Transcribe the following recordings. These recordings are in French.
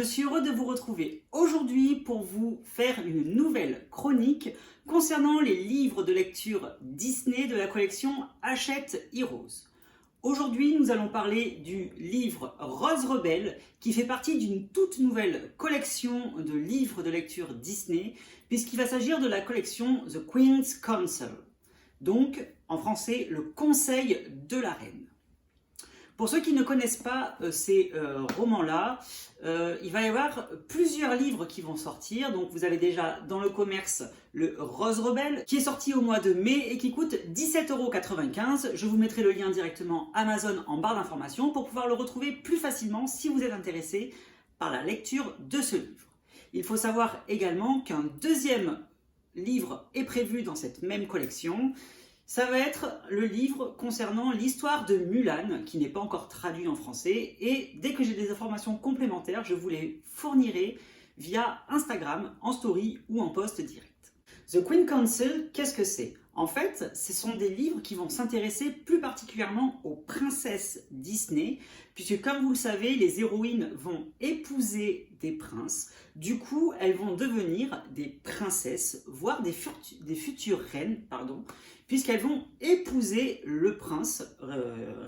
suis heureux de vous retrouver aujourd'hui pour vous faire une nouvelle chronique concernant les livres de lecture Disney de la collection Hachette Heroes. Aujourd'hui, nous allons parler du livre Rose Rebelle qui fait partie d'une toute nouvelle collection de livres de lecture Disney puisqu'il va s'agir de la collection The Queen's Council, donc en français le Conseil de la Reine. Pour ceux qui ne connaissent pas ces romans-là, il va y avoir plusieurs livres qui vont sortir. Donc vous avez déjà dans le commerce le Rose Rebelle qui est sorti au mois de mai et qui coûte 17,95 €. Je vous mettrai le lien directement Amazon en barre d'informations pour pouvoir le retrouver plus facilement si vous êtes intéressé par la lecture de ce livre. Il faut savoir également qu'un deuxième livre est prévu dans cette même collection. Ça va être le livre concernant l'histoire de Mulan, qui n'est pas encore traduit en français, et dès que j'ai des informations complémentaires, je vous les fournirai via Instagram, en story ou en post direct. The Queen Council, qu'est-ce que c'est ? En fait, ce sont des livres qui vont s'intéresser plus particulièrement aux princesses Disney, puisque comme vous le savez, les héroïnes vont épouser des princes. Du coup, elles vont devenir des princesses, voire des futures reines, puisqu'elles vont épouser le prince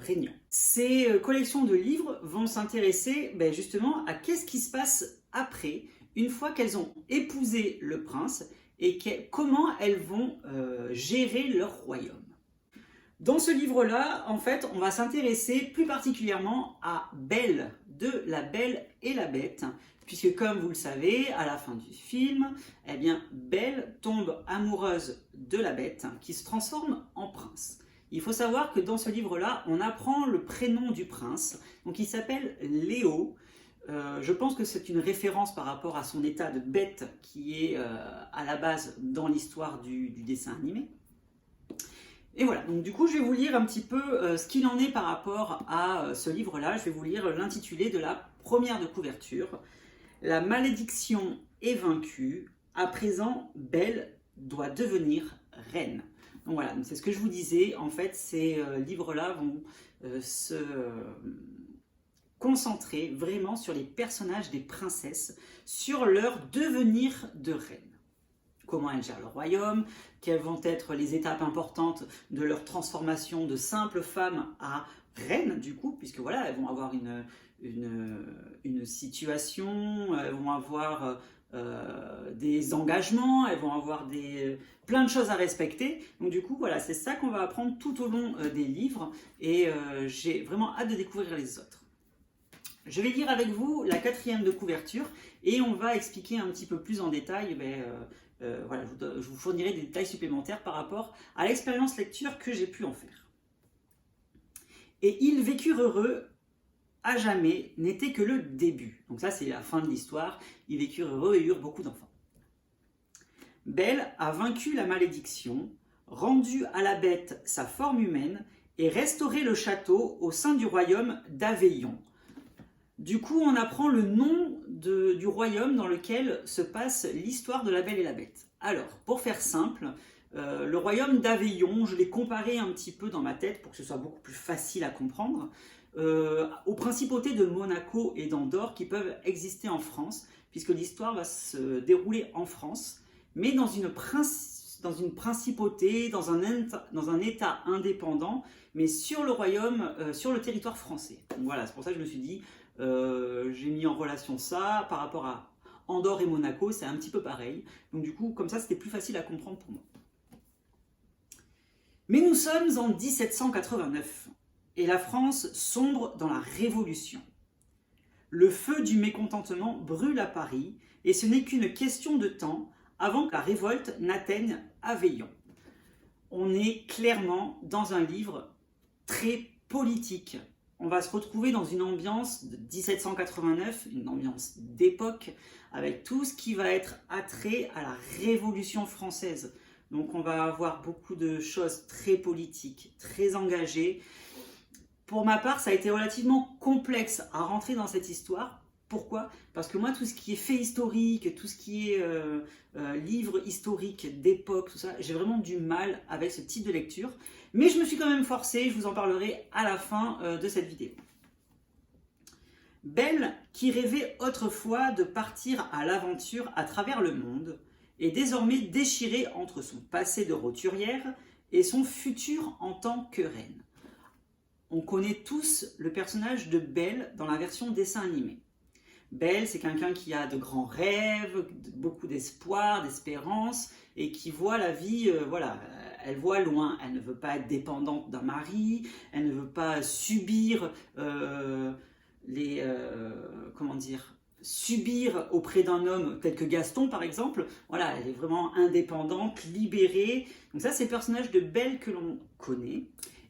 régnant. Ces collections de livres vont s'intéresser justement à qu'est-ce qui se passe après, une fois qu'elles ont épousé le prince, et comment elles vont gérer leur royaume. Dans ce livre-là, en fait, on va s'intéresser plus particulièrement à Belle, de La Belle et la Bête, puisque comme vous le savez, à la fin du film, eh bien, Belle tombe amoureuse de la Bête, qui se transforme en prince. Il faut savoir que dans ce livre-là, on apprend le prénom du prince, donc il s'appelle Léo. Je pense que c'est une référence par rapport à son état de bête qui est à la base dans l'histoire du dessin animé. Et voilà, donc du coup je vais vous lire un petit peu ce qu'il en est par rapport à ce livre-là. Je vais vous lire l'intitulé de la première de couverture. La malédiction est vaincue, à présent Belle doit devenir reine. Donc voilà, c'est ce que je vous disais, en fait ces livres-là vont se concentrer vraiment sur les personnages des princesses, sur leur devenir de reine. Comment elles gèrent le royaume, quelles vont être les étapes importantes de leur transformation de simples femmes à reines, du coup, puisque voilà, elles vont avoir une situation, elles vont avoir des engagements, elles vont avoir plein de choses à respecter. Donc du coup, voilà, c'est ça qu'on va apprendre tout au long des livres, et j'ai vraiment hâte de découvrir les autres. Je vais lire avec vous la quatrième de couverture et on va expliquer un petit peu plus en détail. Voilà, je vous fournirai des détails supplémentaires par rapport à l'expérience lecture que j'ai pu en faire. Et ils vécurent heureux à jamais, n'était que le début. Donc ça, c'est la fin de l'histoire. Ils vécurent heureux et eurent beaucoup d'enfants. Belle a vaincu la malédiction, rendu à la Bête sa forme humaine et restauré le château au sein du royaume d'Aveillon. Du coup, on apprend le nom du royaume dans lequel se passe l'histoire de La Belle et la Bête. Alors, pour faire simple, le royaume d'Aveillon, je l'ai comparé un petit peu dans ma tête pour que ce soit beaucoup plus facile à comprendre, aux principautés de Monaco et d'Andorre qui peuvent exister en France, puisque l'histoire va se dérouler en France, mais dans une principauté, dans un état indépendant, mais sur le royaume, sur le territoire français. Donc voilà, c'est pour ça que je me suis dit, j'ai mis en relation ça par rapport à Andorre et Monaco, c'est un petit peu pareil. Donc du coup, comme ça, c'était plus facile à comprendre pour moi. Mais nous sommes en 1789 et la France sombre dans la Révolution. Le feu du mécontentement brûle à Paris et ce n'est qu'une question de temps avant que la révolte n'atteigne Aveillon. On est clairement dans un livre très politique. On va se retrouver dans une ambiance de 1789, une ambiance d'époque, avec tout ce qui va être attrait à la Révolution française. Donc on va avoir beaucoup de choses très politiques, très engagées. Pour ma part, ça a été relativement complexe à rentrer dans cette histoire. Pourquoi ? Parce que moi, tout ce qui est fait historique, tout ce qui est livre historique d'époque, tout ça, j'ai vraiment du mal avec ce type de lecture. Mais je me suis quand même forcée, je vous en parlerai à la fin de cette vidéo. Belle, qui rêvait autrefois de partir à l'aventure à travers le monde, est désormais déchirée entre son passé de roturière et son futur en tant que reine. On connaît tous le personnage de Belle dans la version dessin animé. Belle, c'est quelqu'un qui a de grands rêves, beaucoup d'espoir, d'espérance, et qui voit la vie, elle voit loin. Elle ne veut pas être dépendante d'un mari, elle ne veut pas subir subir auprès d'un homme tel que Gaston par exemple. Voilà, elle est vraiment indépendante, libérée. Donc ça, c'est le personnage de Belle que l'on connaît.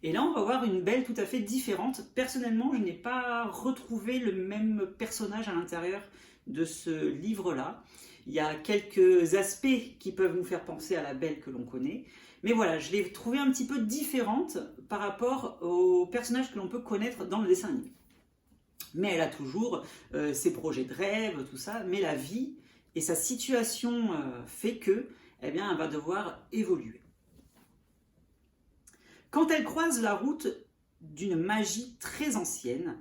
Et là, on va voir une Belle tout à fait différente. Personnellement, je n'ai pas retrouvé le même personnage à l'intérieur de ce livre-là. Il y a quelques aspects qui peuvent nous faire penser à la Belle que l'on connaît. Mais voilà, je l'ai trouvée un petit peu différente par rapport aux personnages que l'on peut connaître dans le dessin animé. Mais elle a toujours ses projets de rêve, tout ça. Mais la vie et sa situation fait que, eh bien, elle va devoir évoluer. Quand elle croise la route d'une magie très ancienne,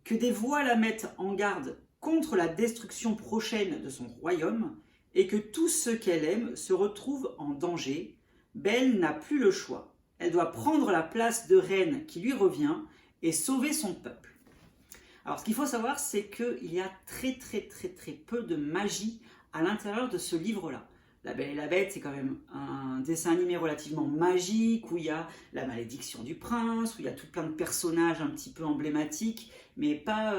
que des voix la mettent en garde contre la destruction prochaine de son royaume, et que tous ceux qu'elle aime se retrouvent en danger, Belle n'a plus le choix. Elle doit prendre la place de reine qui lui revient et sauver son peuple. Alors ce qu'il faut savoir, c'est qu'il y a très peu de magie à l'intérieur de ce livre-là. La Belle et la Bête, c'est quand même un dessin animé relativement magique, où il y a la malédiction du prince, où il y a tout plein de personnages un petit peu emblématiques, mais pas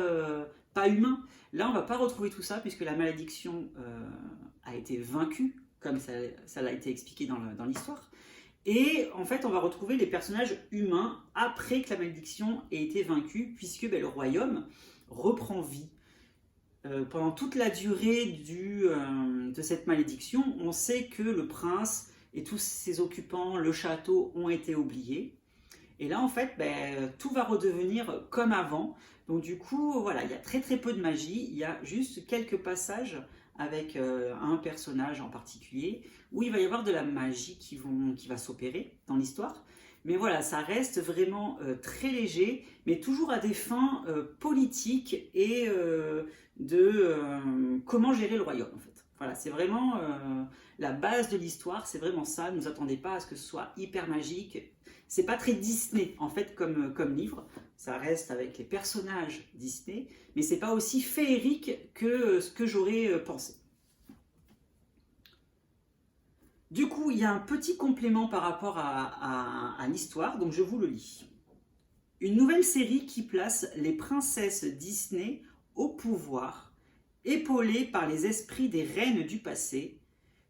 humains. Là, on ne va pas retrouver tout ça, puisque la malédiction a été vaincue, comme ça l'a été expliqué dans l'histoire. Et en fait, on va retrouver les personnages humains après que la malédiction ait été vaincue, puisque le royaume reprend vie. Pendant toute la durée de cette malédiction, on sait que le prince et tous ses occupants, le château, ont été oubliés. Et là, en fait, tout va redevenir comme avant. Donc du coup, voilà, il y a très peu de magie. Il y a juste quelques passages avec un personnage en particulier où il va y avoir de la magie qui va s'opérer dans l'histoire. Mais voilà, ça reste vraiment très léger, mais toujours à des fins politiques et comment gérer le royaume en fait. Voilà, c'est vraiment la base de l'histoire, c'est vraiment ça. Ne vous attendez pas à ce que ce soit hyper magique. C'est pas très Disney en fait comme livre. Ça reste avec les personnages Disney, mais c'est pas aussi féerique que ce que j'aurais pensé. Du coup, il y a un petit complément par rapport à l'histoire, donc je vous le lis. Une nouvelle série qui place les princesses Disney au pouvoir, épaulées par les esprits des reines du passé,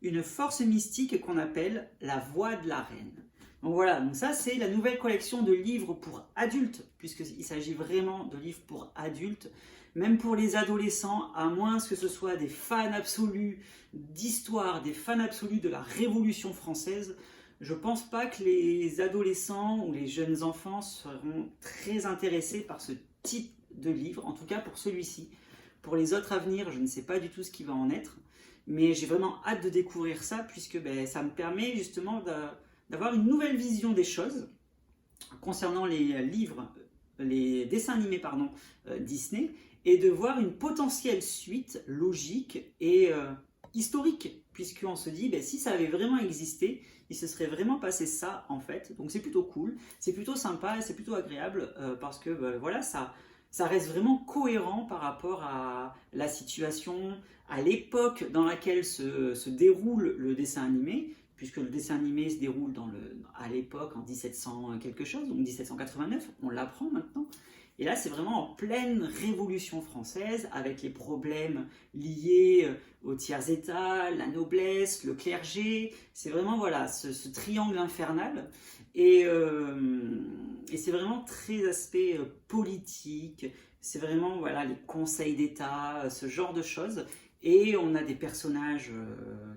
une force mystique qu'on appelle la voix de la reine. Donc voilà, donc ça c'est la nouvelle collection de livres pour adultes, puisqu'il s'agit vraiment de livres pour adultes, même pour les adolescents, à moins que ce soit des fans absolus d'histoire, des fans absolus de la Révolution française. Je pense pas que les adolescents ou les jeunes enfants seront très intéressés par ce type de livre, en tout cas pour celui-ci. Pour les autres à venir, je ne sais pas du tout ce qui va en être, mais j'ai vraiment hâte de découvrir ça, puisque ça me permet justement d'avoir une nouvelle vision des choses concernant les dessins animés Disney, et de voir une potentielle suite logique et historique, puisqu'on se dit, si ça avait vraiment existé, il se serait vraiment passé ça en fait. Donc c'est plutôt cool, c'est plutôt sympa et c'est plutôt agréable parce que voilà, ça reste vraiment cohérent par rapport à la situation, à l'époque dans laquelle se déroule le dessin animé, puisque le dessin animé se déroule à l'époque en 1700 quelque chose, donc 1789, on l'apprend maintenant. Et là, c'est vraiment en pleine Révolution française, avec les problèmes liés au tiers-état, la noblesse, le clergé. C'est vraiment voilà, ce triangle infernal. Et c'est vraiment très aspect politique. C'est vraiment voilà, les conseils d'État, ce genre de choses. Et on a des personnages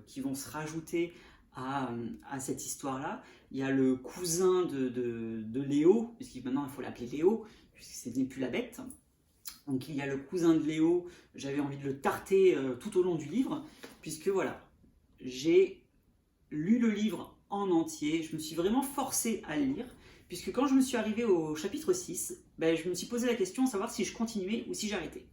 qui vont se rajouter à cette histoire-là. Il y a le cousin de Léo, puisque maintenant il faut l'appeler Léo, puisque ce n'est plus la bête. Donc il y a le cousin de Léo, j'avais envie de le tarter tout au long du livre, puisque voilà, j'ai lu le livre en entier, je me suis vraiment forcé à le lire, puisque quand je me suis arrivée au chapitre 6, ben, je me suis posé la question de savoir si je continuais ou si j'arrêtais.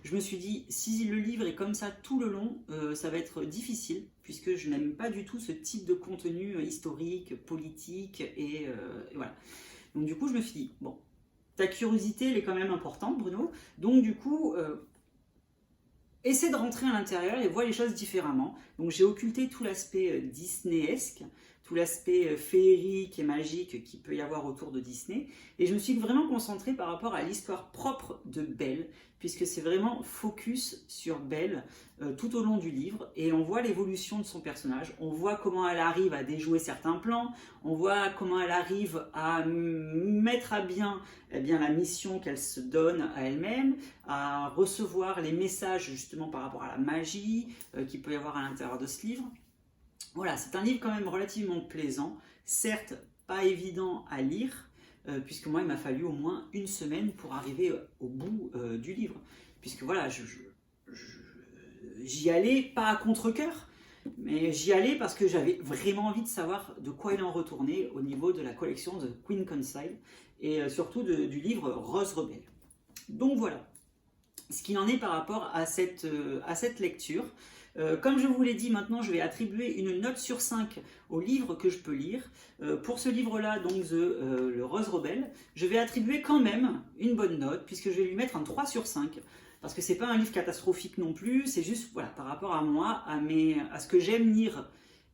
Je me suis dit, si le livre est comme ça tout le long, ça va être difficile, puisque je n'aime pas du tout ce type de contenu historique, politique, et voilà. Donc du coup, je me suis dit, bon, ta curiosité, elle est quand même importante, Bruno, donc du coup, essaie de rentrer à l'intérieur et vois les choses différemment. Donc j'ai occulté tout l'aspect Disneyesque, tout l'aspect féerique et magique qu'il peut y avoir autour de Disney. Et je me suis vraiment concentrée par rapport à l'histoire propre de Belle, puisque c'est vraiment focus sur Belle tout au long du livre. Et on voit l'évolution de son personnage, on voit comment elle arrive à déjouer certains plans, on voit comment elle arrive à mettre à bien, la mission qu'elle se donne à elle-même, à recevoir les messages justement par rapport à la magie qu'il peut y avoir à l'intérieur de ce livre. Voilà, c'est un livre quand même relativement plaisant, certes pas évident à lire, puisque moi il m'a fallu au moins une semaine pour arriver au bout du livre, puisque voilà, j'y allais pas à contre-cœur, mais j'y allais parce que j'avais vraiment envie de savoir de quoi il en retournait au niveau de la collection de Queen Consile, et surtout du livre Rose Rebelle. Donc voilà ce qu'il en est par rapport à cette lecture. Comme je vous l'ai dit, maintenant je vais attribuer une note sur 5 au livre que je peux lire. Pour ce livre-là, donc le Rose Rebelle, je vais attribuer quand même une bonne note, puisque je vais lui mettre un 3 sur 5. Parce que c'est pas un livre catastrophique non plus, c'est juste voilà, par rapport à moi, à ce que j'aime lire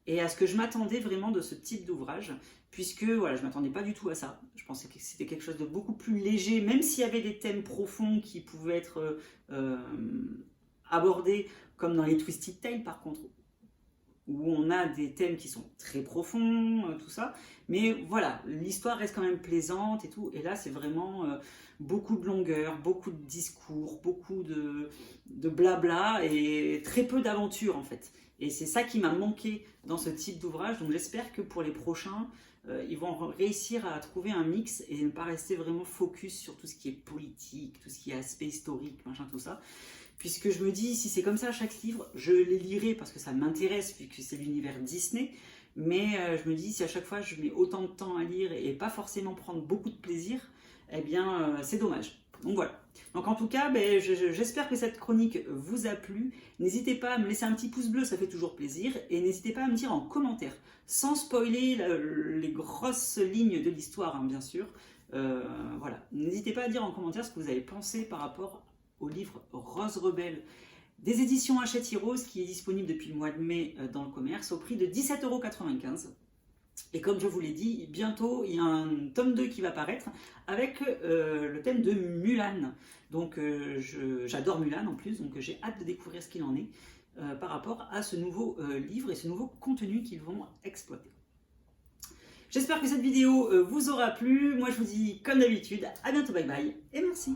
et à ce que je m'attendais vraiment de ce type d'ouvrage, puisque voilà, je ne m'attendais pas du tout à ça. Je pensais que c'était quelque chose de beaucoup plus léger, même s'il y avait des thèmes profonds qui pouvaient être abordés, comme dans les Twisted Tales par contre, où on a des thèmes qui sont très profonds, tout ça. Mais voilà, l'histoire reste quand même plaisante et tout. Et là, c'est vraiment beaucoup de longueur, beaucoup de discours, beaucoup de blabla et très peu d'aventure en fait. Et c'est ça qui m'a manqué dans ce type d'ouvrage. Donc j'espère que pour les prochains, ils vont réussir à trouver un mix et ne pas rester vraiment focus sur tout ce qui est politique, tout ce qui est aspect historique, machin, tout ça. Puisque je me dis, si c'est comme ça à chaque livre, je les lirai parce que ça m'intéresse, puisque c'est l'univers Disney. Mais je me dis, si à chaque fois je mets autant de temps à lire et pas forcément prendre beaucoup de plaisir, eh bien c'est dommage. Donc voilà. Donc en tout cas, j'espère que cette chronique vous a plu. N'hésitez pas à me laisser un petit pouce bleu, ça fait toujours plaisir. Et n'hésitez pas à me dire en commentaire, sans spoiler les grosses lignes de l'histoire, hein, bien sûr. Voilà. N'hésitez pas à dire en commentaire ce que vous avez pensé par rapport au livre Rose Rebelle des éditions Hachette Heroes, qui est disponible depuis le mois de mai dans le commerce au prix de 17,95 €. Et comme je vous l'ai dit, bientôt il y a un tome 2 qui va paraître avec le thème de Mulan. Donc j'adore Mulan en plus, donc j'ai hâte de découvrir ce qu'il en est par rapport à ce nouveau livre et ce nouveau contenu qu'ils vont exploiter. J'espère que cette vidéo vous aura plu. Moi je vous dis comme d'habitude, à bientôt, bye bye et merci.